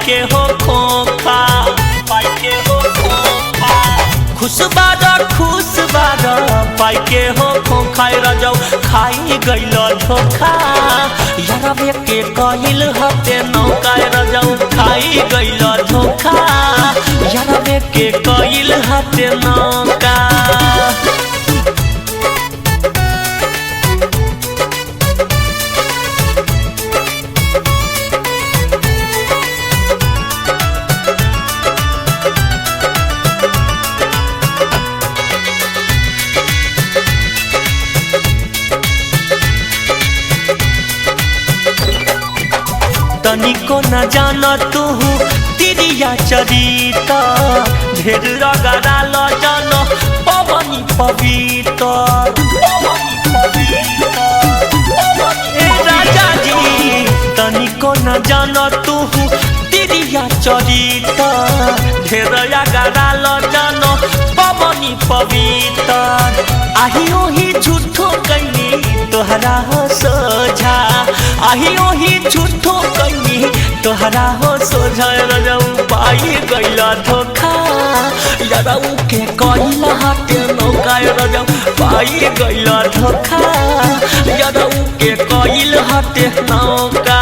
के हो खोखा, पाई के हो खोखा। खुश बारा पाई के हो खोखा रजौ खाई गइल धोखा। यारवे के कहिल हते नौका रजौ खाई गइल धोखा। यारवे के कहिल हते नौका। तनिको न जान तू तिरिया चरिता। ढेर रगड़ाल जान पवनी पवित्र। ए राजा जी तनिको न जान तू तिरिया चरिता। ढेर रगड़ाल जान पवनी पवित्र। आही ओही झूठो कैनी तोहरा हो सोझा। आही ओही झूठो कैनी तोहरा हो सोझा। रजौ पाई गइल धोखा। यारऊ के कइल हते नौका। रजौ पाई गइल धोखा। यारऊ के कइल हते नौका।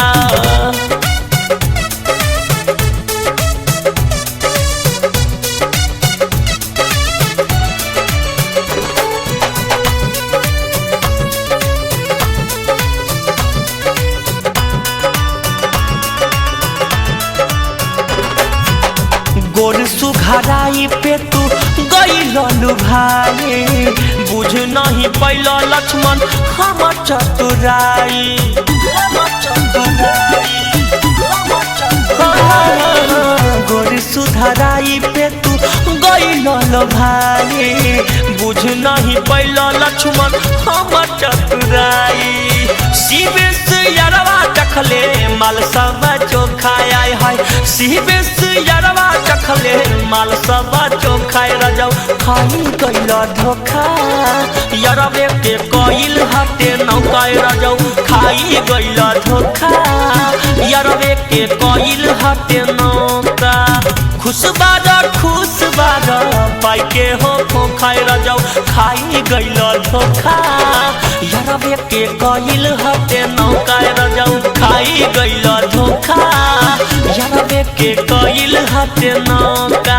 गोर सुघराई पे तू गइल भाई। बुझ नहीं पैल लक्ष्मण हम चतुराई। गोर सुधराई पे तू गइल भाई। बुझ नहीं पैल लक्ष्मण हम चतुराई। शिवेश यारवा चखले माल सब चोखा आय है। शिवेश यारवा चखले माल सब चोखा। रजौ खाई गइल धोखा। यारवे के कइल हते नौका। रजौ खाई गइल धोखा। यारवे के कइल हते नौका। खुश बारा पाई के हो खोखा। रजौ खाई गइल धोखा। यारवे के कइल हते नौका। रजौ खाई गइल धोखा। यारवे के कइल हते नौका।